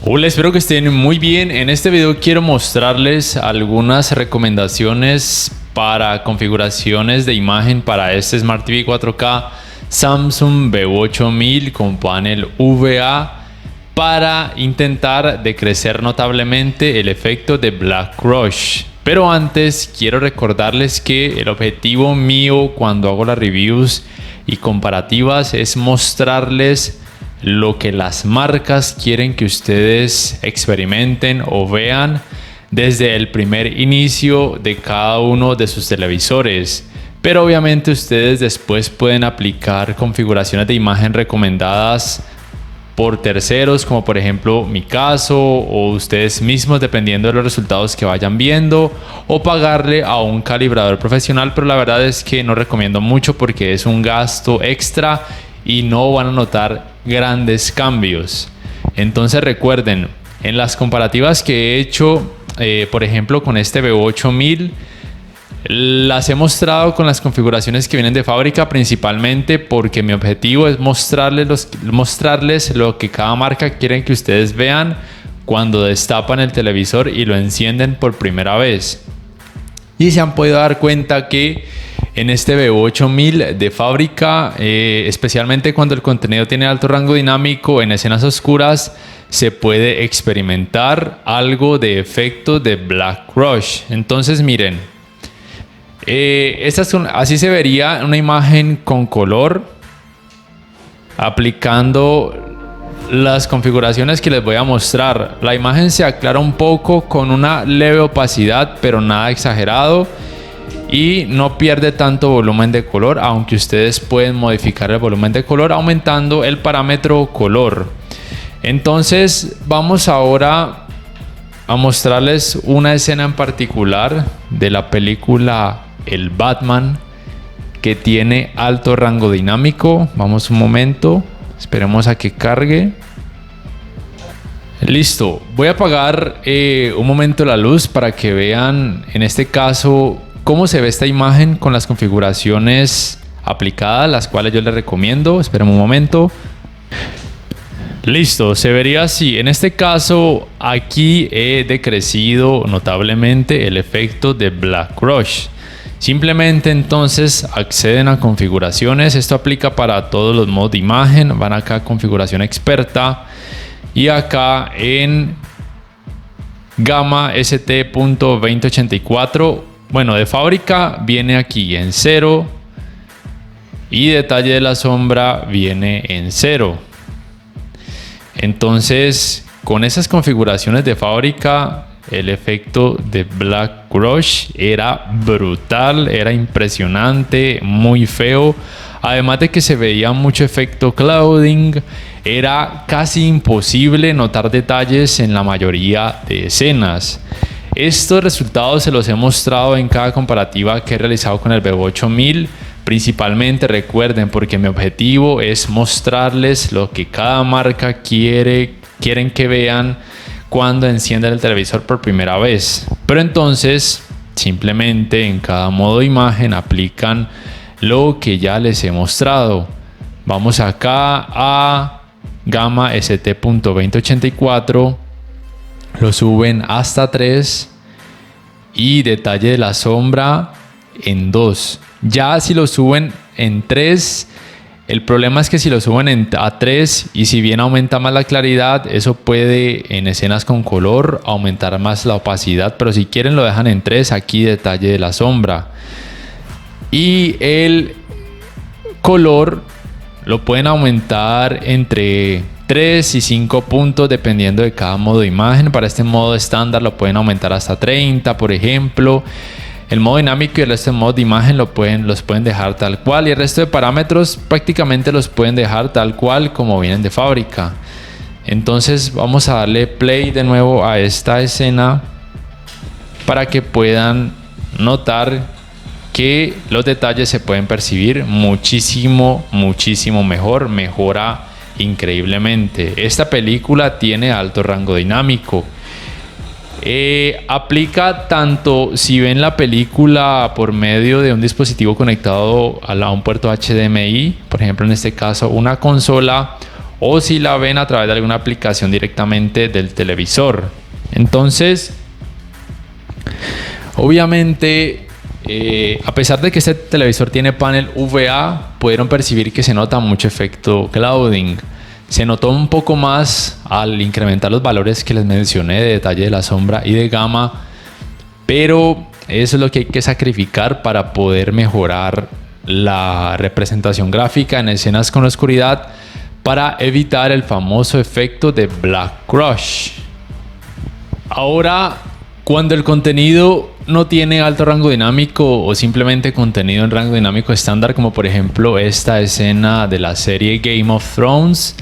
Hola, espero que estén muy bien. En este video quiero mostrarles algunas recomendaciones para configuraciones de imagen para este Smart TV 4K Samsung B8000 con panel VA para intentar decrecer notablemente el efecto de Black Rush. Pero antes quiero recordarles que el objetivo mío cuando hago las reviews y comparativas es mostrarles lo que las marcas quieren que ustedes experimenten o vean desde el primer inicio de cada uno de sus televisores. Pero obviamente ustedes después pueden aplicar configuraciones de imagen recomendadas por terceros, como por ejemplo mi caso, o ustedes mismos dependiendo de los resultados que vayan viendo, o pagarle a un calibrador profesional, pero la verdad es que no recomiendo mucho porque es un gasto extra y no van a notar grandes cambios. Entonces recuerden, en las comparativas que he hecho, por ejemplo con este B8000, las he mostrado con las configuraciones que vienen de fábrica, principalmente porque mi objetivo es mostrarles lo que cada marca quiere que ustedes vean cuando destapan el televisor y lo encienden por primera vez. Y se han podido dar cuenta que en este B8000 de fábrica, especialmente cuando el contenido tiene alto rango dinámico en escenas oscuras, se puede experimentar algo de efecto de Black Rush. Entonces miren, así se vería una imagen con color aplicando las configuraciones que les voy a mostrar. La imagen se aclara un poco con una leve opacidad, pero nada exagerado, y no pierde tanto volumen de color, aunque ustedes pueden modificar el volumen de color aumentando el parámetro color. Entonces vamos ahora a mostrarles una escena en particular de la película El Batman, que tiene alto rango dinámico. Vamos un momento, esperemos a que cargue. Listo, voy a apagar un momento la luz para que vean en este caso cómo se ve esta imagen con las configuraciones aplicadas, las cuales yo les recomiendo. Esperen un momento. Listo, se vería así. En este caso, aquí he decrecido notablemente el efecto de Black Rush. Simplemente entonces acceden a configuraciones. Esto aplica para todos los modos de imagen. Van acá a configuración experta y acá en Gamma ST.2084. Bueno, de fábrica viene aquí en 0 y detalle de la sombra viene en 0. Entonces, con esas configuraciones de fábrica, el efecto de Black Rush era brutal, era impresionante, muy feo. Además de que se veía mucho efecto clouding, era casi imposible notar detalles en la mayoría de escenas. Estos resultados se los he mostrado en cada comparativa que he realizado con el B8000. Principalmente recuerden, porque mi objetivo es mostrarles lo que cada marca quieren que vean cuando enciendan el televisor por primera vez. Pero entonces simplemente en cada modo de imagen aplican lo que ya les he mostrado. Vamos acá a Gamma ST.2084, lo suben hasta 3 y detalle de la sombra en 2. Ya si lo suben en 3, el problema es que si lo suben a 3 y si bien aumenta más la claridad, eso puede en escenas con color aumentar más la opacidad, pero si quieren lo dejan en 3, aquí detalle de la sombra. Y el color lo pueden aumentar entre 3 y 5 puntos dependiendo de cada modo de imagen. Para este modo estándar lo pueden aumentar hasta 30, por ejemplo. El modo dinámico y el resto de modos de imagen los pueden dejar tal cual, y el resto de parámetros prácticamente los pueden dejar tal cual como vienen de fábrica. Entonces vamos a darle play de nuevo a esta escena para que puedan notar que los detalles se pueden percibir muchísimo mejor, mejora increíblemente. Esta película tiene alto rango dinámico. Aplica tanto si ven la película por medio de un dispositivo conectado a un puerto HDMI, por ejemplo en este caso una consola, o si la ven a través de alguna aplicación directamente del televisor. Entonces, obviamente, a pesar de que este televisor tiene panel VA, pudieron percibir que se nota mucho efecto clouding. Se notó un poco más al incrementar los valores que les mencioné de detalle de la sombra y de gama, pero eso es lo que hay que sacrificar para poder mejorar la representación gráfica en escenas con oscuridad, para evitar el famoso efecto de Black Crush. Ahora, cuando el contenido no tiene alto rango dinámico o simplemente contenido en rango dinámico estándar, como por ejemplo esta escena de la serie Game of Thrones,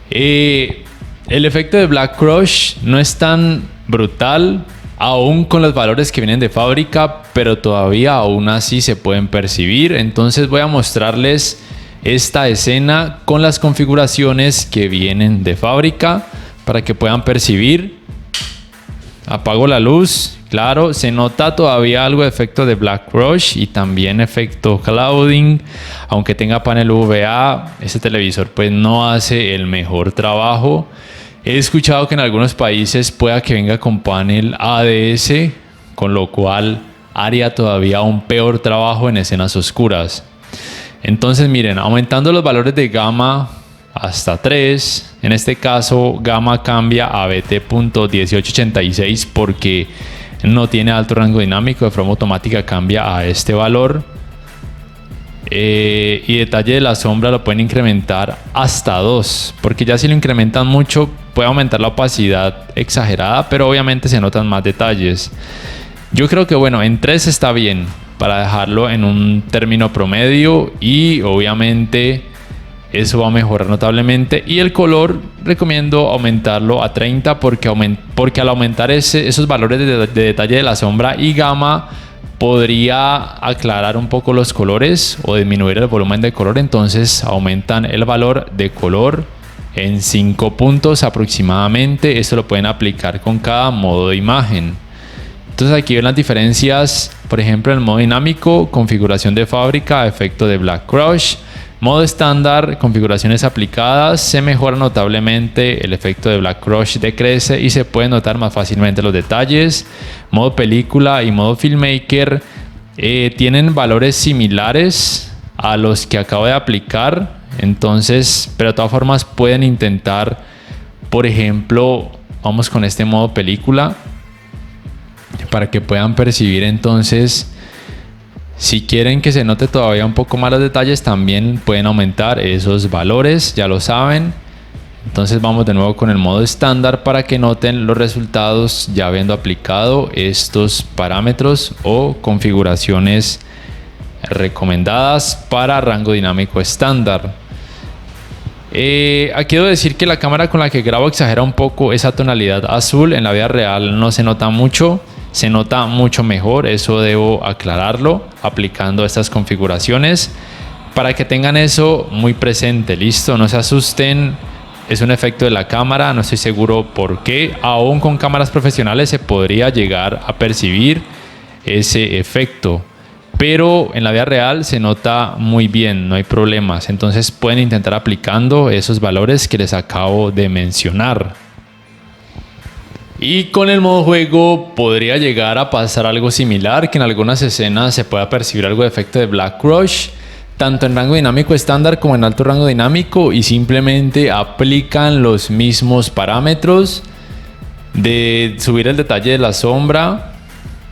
el efecto de Black Crush no es tan brutal aún con los valores que vienen de fábrica, pero todavía aún así se pueden percibir. Entonces voy a mostrarles esta escena con las configuraciones que vienen de fábrica para que puedan percibir. Apago la luz. Claro, se nota todavía algo de efecto de Black Crush y también efecto clouding. Aunque tenga panel VA, este televisor pues no hace el mejor trabajo. He escuchado que en algunos países pueda que venga con panel ADS, con lo cual haría todavía un peor trabajo en escenas oscuras. Entonces miren, aumentando los valores de gamma hasta 3, en este caso gamma cambia a BT.1886 porque no tiene alto rango dinámico, de forma automática cambia a este valor. Y detalle de la sombra lo pueden incrementar hasta 2, porque ya si lo incrementan mucho puede aumentar la opacidad exagerada, pero obviamente se notan más detalles. Yo creo que bueno, en 3 está bien para dejarlo en un término promedio, y obviamente eso va a mejorar notablemente. Y el color recomiendo aumentarlo a 30 porque al aumentar esos valores de detalle de la sombra y gamma podría aclarar un poco los colores o disminuir el volumen de color. Entonces aumentan el valor de color en 5 puntos aproximadamente. Esto lo pueden aplicar con cada modo de imagen. Entonces aquí ven las diferencias, por ejemplo en el modo dinámico, configuración de fábrica, efecto de Black Crush. Modo estándar, configuraciones aplicadas, se mejora notablemente, el efecto de Black Crush decrece y se pueden notar más fácilmente los detalles. Modo película y modo filmmaker tienen valores similares a los que acabo de aplicar, entonces, pero de todas formas pueden intentar, por ejemplo, vamos con este modo película para que puedan percibir. Entonces, si quieren que se note todavía un poco más los detalles, también pueden aumentar esos valores, ya lo saben. Entonces vamos de nuevo con el modo estándar para que noten los resultados ya habiendo aplicado estos parámetros o configuraciones recomendadas para rango dinámico estándar. Aquí debo decir que la cámara con la que grabo exagera un poco esa tonalidad azul. En la vida real no se nota mucho. Se nota mucho mejor, eso debo aclararlo aplicando estas configuraciones para que tengan eso muy presente. Listo, no se asusten, es un efecto de la cámara, no estoy seguro por qué. Aún con cámaras profesionales se podría llegar a percibir ese efecto, pero en la vida real se nota muy bien, no hay problemas. Entonces pueden intentar aplicando esos valores que les acabo de mencionar. Y con el modo juego podría llegar a pasar algo similar, que en algunas escenas se pueda percibir algo de efecto de Black Crush, tanto en rango dinámico estándar como en alto rango dinámico, y simplemente aplican los mismos parámetros de subir el detalle de la sombra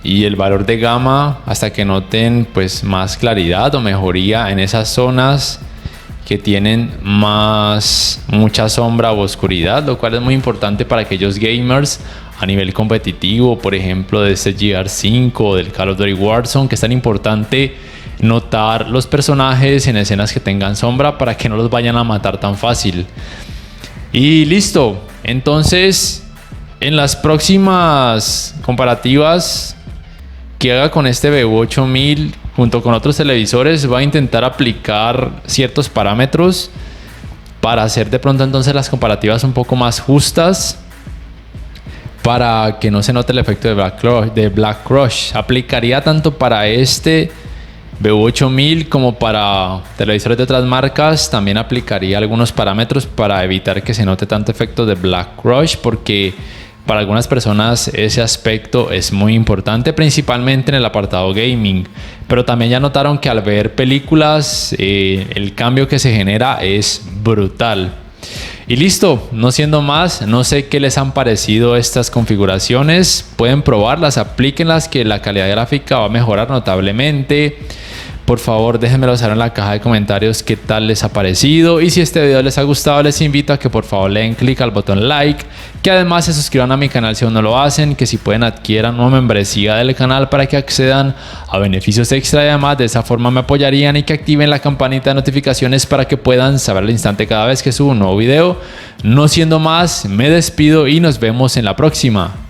y el valor de gamma hasta que noten pues más claridad o mejoría en esas zonas que tienen mucha sombra o oscuridad, lo cual es muy importante para aquellos gamers a nivel competitivo, por ejemplo de este GR5 o del Call of Duty Warzone, que es tan importante notar los personajes en escenas que tengan sombra para que no los vayan a matar tan fácil. Y listo, entonces en las próximas comparativas que haga con este BU8000 junto con otros televisores, voy a intentar aplicar ciertos parámetros para hacer de pronto entonces las comparativas un poco más justas, para que no se note el efecto de Black Crush. Aplicaría tanto para este VU8000 como para televisores de otras marcas. También aplicaría algunos parámetros para evitar que se note tanto efecto de Black Rush, porque para algunas personas ese aspecto es muy importante, principalmente en el apartado gaming. Pero también ya notaron que al ver películas el cambio que se genera es brutal. Y listo, no siendo más, no sé qué les han parecido estas configuraciones. Pueden probarlas, aplíquenlas, que la calidad gráfica va a mejorar notablemente. Por favor, déjenmelo saber en la caja de comentarios qué tal les ha parecido. Y si este video les ha gustado, les invito a que por favor le den clic al botón like. Que además se suscriban a mi canal si aún no lo hacen. Que si pueden adquieran una membresía del canal para que accedan a beneficios extra. Y además de esa forma me apoyarían. Y que activen la campanita de notificaciones para que puedan saber al instante cada vez que subo un nuevo video. No siendo más, me despido y nos vemos en la próxima.